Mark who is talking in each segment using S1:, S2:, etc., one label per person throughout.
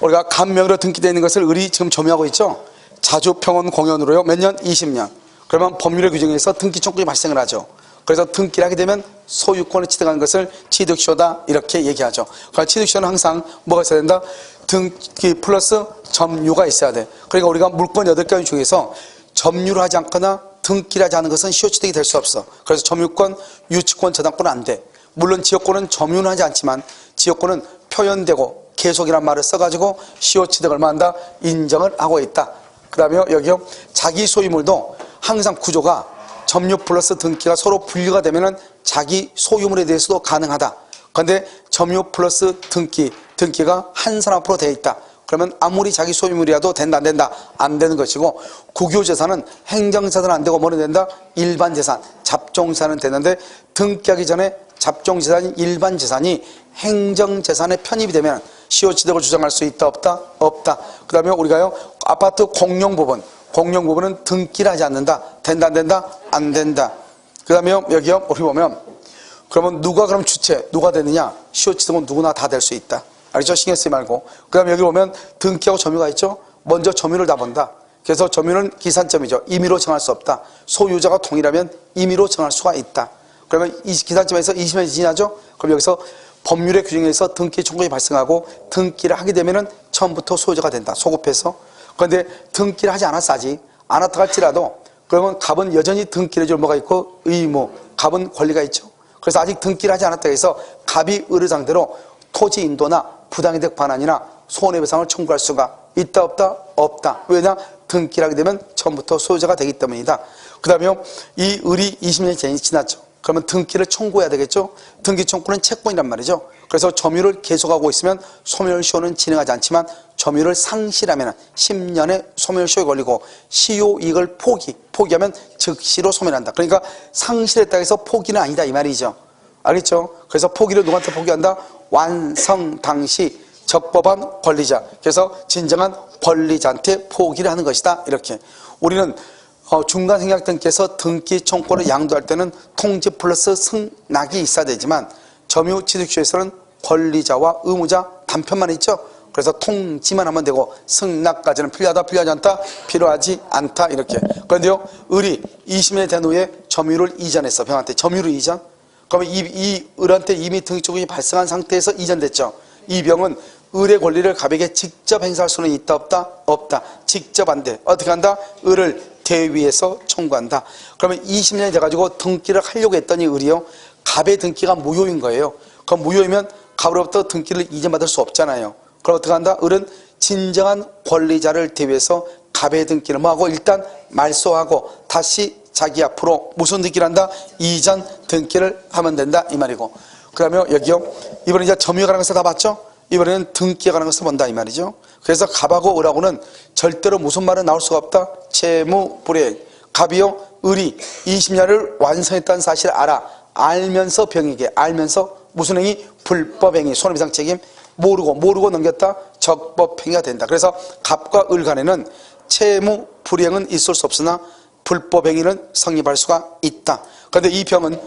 S1: 우리가 간명으로 등기되어 있는 것을 을이 지금 점유하고 있죠. 자주평온 공연으로요. 몇 년? 20년. 그러면 법률의 규정에서 등기 청구이 발생을 하죠. 그래서 등기를 하게 되면 소유권을 취득하는 것을 취득시효다 이렇게 얘기하죠. 그러니까 취득시효는 항상 뭐가 있어야 된다? 등기 플러스 점유가 있어야 돼. 그러니까 우리가 물권 8가지 중에서 점유를 하지 않거나 등기를 하지 않은 것은 시효 취득이 될 수 없어. 그래서 점유권, 유치권, 저당권은 안 돼. 물론 지역권은 점유는 하지 않지만 지역권은 표현되고 계속이란 말을 써가지고 시효 취득을 얼마한다? 인정을 하고 있다. 그 다음에 여기요, 자기 소유물도 항상 구조가 점유 플러스 등기가 서로 분류가 되면은 자기 소유물에 대해서도 가능하다. 그런데 점유 플러스 등기가 한 사람 앞으로 되어 있다. 그러면 아무리 자기 소유물이라도 된다, 안 된다? 안 되는 것이고, 국유재산은 행정재산은 안 되고 뭐는 된다? 일반재산, 잡종재산은 되는데 등기하기 전에 잡종재산인 일반재산이 행정재산에 편입이 되면 시효취득을 주장할 수 있다, 없다? 없다. 그 다음에 우리가요, 아파트 공용부분은 등기를 하지 않는다. 된다, 안 된다? 안 된다. 그 다음에 여기요, 우리 보면, 그러면 누가 그럼 주체, 누가 되느냐? 시효취득은 누구나 다 될 수 있다. 알겠죠? 신경 쓰지 말고. 그 다음에 여기 보면 등기하고 점유가 있죠? 먼저 점유를 다 본다. 그래서 점유는 기산점이죠. 임의로 정할 수 없다. 소유자가 동일하면 임의로 정할 수가 있다. 그러면 이 기산점에서 20년이 지나죠? 그럼 여기서 법률의 규정에서 등기 청구이 발생하고 등기를 하게 되면은 처음부터 소유자가 된다. 소급해서. 그런데 등기를 하지 않았어, 아직. 안 왔다 할지라도 그러면 갑은 여전히 등기를 해줄 뭐가 있고 의무, 갑은 권리가 있죠. 그래서 아직 등기를 하지 않았다 해서 갑이 을의 상대로 토지 인도나 부당이득 반환이나 손해배상을 청구할 수가 있다, 없다? 없다. 왜냐? 등기를 하게 되면 처음부터 소유자가 되기 때문이다. 그 다음에 이 을이 20년이 지났죠. 그러면 등기를 청구해야 되겠죠. 등기 청구는 채권이란 말이죠. 그래서 점유를 계속하고 있으면 소멸시효는 진행하지 않지만 점유를 상실하면 10년의 소멸시효에 걸리고 시효이익을 포기하면 즉시로 소멸한다. 그러니까 상실했다 해서 포기는 아니다 이 말이죠. 알겠죠? 그래서 포기를 누구한테 포기한다? 완성 당시 적법한 권리자. 그래서 진정한 권리자한테 포기를 하는 것이다. 이렇게. 우리는 중간생략등기에서 등기 청구를 양도할 때는 통지 플러스 승낙이 있어야 되지만 점유 취득시효에서는 권리자와 의무자 단편만 있죠. 그래서 통지만 하면 되고 승낙까지는 필요하다, 필요하지 않다, 필요하지 않다 이렇게. 그런데요, 을이 20년이 된 후에 점유를 이전했어. 병한테 점유를 이전. 그러면 이 을한테 이미 등기 청구이 발생한 상태에서 이전됐죠. 이 병은 을의 권리를 갑에게 직접 행사할 수는 있다, 없다? 없다. 직접 안 돼. 어떻게 한다? 을을 대위에서 청구한다. 그러면 20년이 돼가지고 등기를 하려고 했더니 을이요, 갑의 등기가 무효인 거예요. 그럼 무효이면 갑으로부터 등기를 이전받을 수 없잖아요. 그럼 어떻게 한다? 을은 진정한 권리자를 대위해서 갑의 등기를 뭐하고 일단 말소하고 다시 자기 앞으로 무슨 등기를 한다? 이전 등기를 하면 된다 이 말이고. 그 다음에 여기요, 이번에 이제 점유에 관한 것을 다 봤죠? 이번에는 등기에 관한 것을 본다 이 말이죠. 그래서 갑하고 을하고는 절대로 무슨 말은 나올 수가 없다? 채무불이행. 갑이요, 을이 20년을 완성했다는 사실을 알면서 병에게, 알면서 무슨 행위? 불법행위, 손해배상 책임 모르고 넘겼다? 적법행위가 된다. 그래서 갑과 을 간에는 채무불이행은 있을 수 없으나 불법행위는 성립할 수가 있다. 그런데 이 병은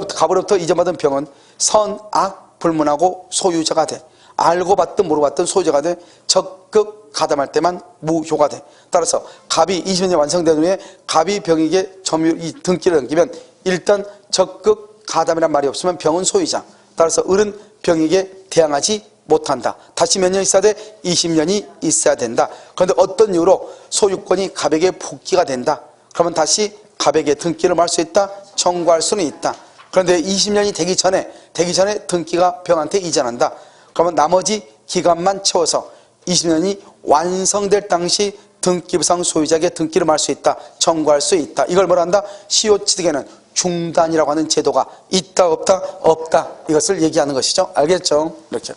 S1: 갑으로부터 이전받은 병은 선악 불문하고 소유자가 돼. 알고 받든 모르고 받든 소유자가 돼. 적극 가담할 때만 무효가 돼. 따라서 갑이 20년이 완성된 후에 갑이 병에게 이 등기를 넘기면 일단 적극 가담이란 말이 없으면 병은 소유자. 따라서 을은 병에게 대항하지 못한다. 다시 몇 년 있어야 돼? 20년이 있어야 된다. 그런데 어떤 이유로 소유권이 갑에게 복귀가 된다. 그러면 다시 갑에게 등기를 말 수 있다? 청구할 수는 있다. 그런데 20년이 되기 전에 등기가 병한테 이전한다. 그러면 나머지 기간만 채워서 20년이 완성될 당시 등기부상 소유자에게 등기를 말 수 있다. 청구할 수 있다. 이걸 뭐라 한다? 시효취득에는 중단이라고 하는 제도가 있다, 없다? 없다. 이것을 얘기하는 것이죠. 알겠죠? 이렇게.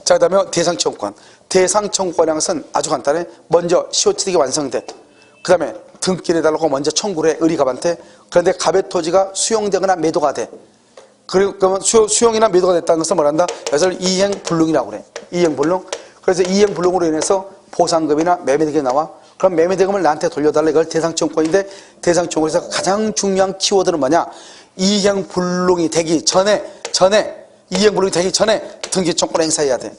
S1: 자, 그 다음에 대상청구권. 대상청구권이라는 것은 아주 간단해. 먼저 시효취득이 완성돼. 그 다음에 등기를 해달라고 먼저 청구를 해, 을이 갑한테. 그런데 갑의 토지가 수용되거나 매도가 돼. 그러면 수용이나 매도가 됐다는 것은 뭐란다? 이것을 이행불능이라고 그래. 이행불능. 그래서 이행불능으로 인해서 보상금이나 매매대금이 나와. 그럼 매매대금을 나한테 돌려달라. 이걸 대상청구권인데, 대상청구에서 가장 중요한 키워드는 뭐냐? 이행불능이 되기 전에 이행불능이 되기 전에 등기청구를 행사해야 돼.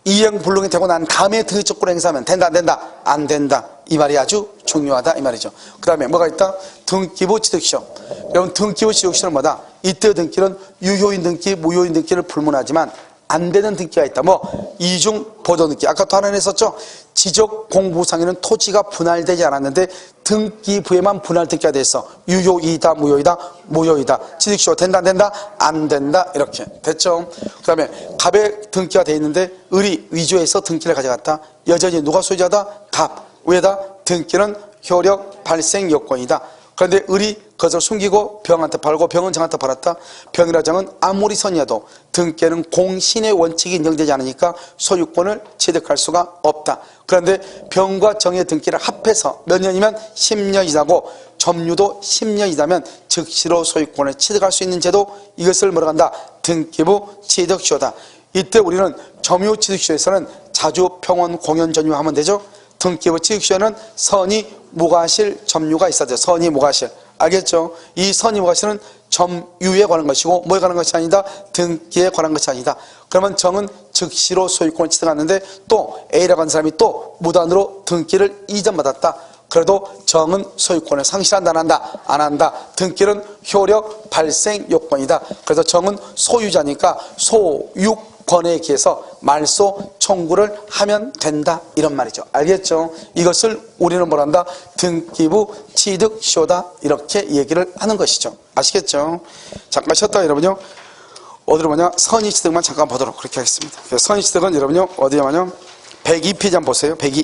S1: 이행불능이 되고 난 다음에 등기청구를 행사하면 된다 안 된다? 안 된다. 이 말이 아주 중요하다 이 말이죠. 그 다음에 뭐가 있다? 등기부 취득시효. 여러분 등기부 취득시효는 뭐다? 이때 등기는 유효인 등기, 무효인 등기를 불문하지만 안 되는 등기가 있다. 뭐 이중 보존 등기. 아까 또 하나 했었죠. 지적 공부상에는 토지가 분할되지 않았는데 등기부에만 분할 등기가 돼 있어. 유효이다, 무효이다, 무효이다. 취득시효 된다, 안 된다, 안 된다. 이렇게 됐죠. 그다음에 갑에 등기가 돼 있는데 을이 위조해서 등기를 가져갔다. 여전히 누가 소유자다? 갑. 왜다? 등기는 효력 발생 요건이다. 그런데 을이 그것을 숨기고 병한테 팔고 병은 정한테 팔았다. 병이나 정은 아무리 선이어도 등기에는 공신의 원칙이 인정되지 않으니까 소유권을 취득할 수가 없다. 그런데 병과 정의 등기를 합해서 몇 년이면 10년이라고 점유도 10년이라면 즉시로 소유권을 취득할 수 있는 제도, 이것을 뭐라고 한다? 등기부 취득시효다. 이때 우리는 점유 취득시효에서는 자주 평원 공연 점유하면 되죠. 등기부 취득시효는 선의 무과실 점유가 있어야 돼요. 선의 무과실. 알겠죠? 이 선의 무과실은 점유에 관한 것이고 뭐에 관한 것이 아니다? 등기에 관한 것이 아니다. 그러면 정은 즉시로 소유권을 취득하는데 또 A라고 하는 사람이 또 무단으로 등기를 이전받았다. 그래도 정은 소유권을 상실한다 안 한다? 안 한다. 등기는 효력 발생 요건이다. 그래서 정은 소유자니까 소유권에 기해서 말소 청구를 하면 된다 이런 말이죠. 알겠죠? 이것을 우리는 뭐란다? 등기부 취득시효다 이렇게 얘기를 하는 것이죠. 아시겠죠? 잠깐 쉬었다 여러분요. 어디로 뭐냐? 선의취득만 잠깐 보도록 그렇게 하겠습니다. 선의취득은 여러분요 어디에 뭐냐? 102페이지 한번 보세요. 102.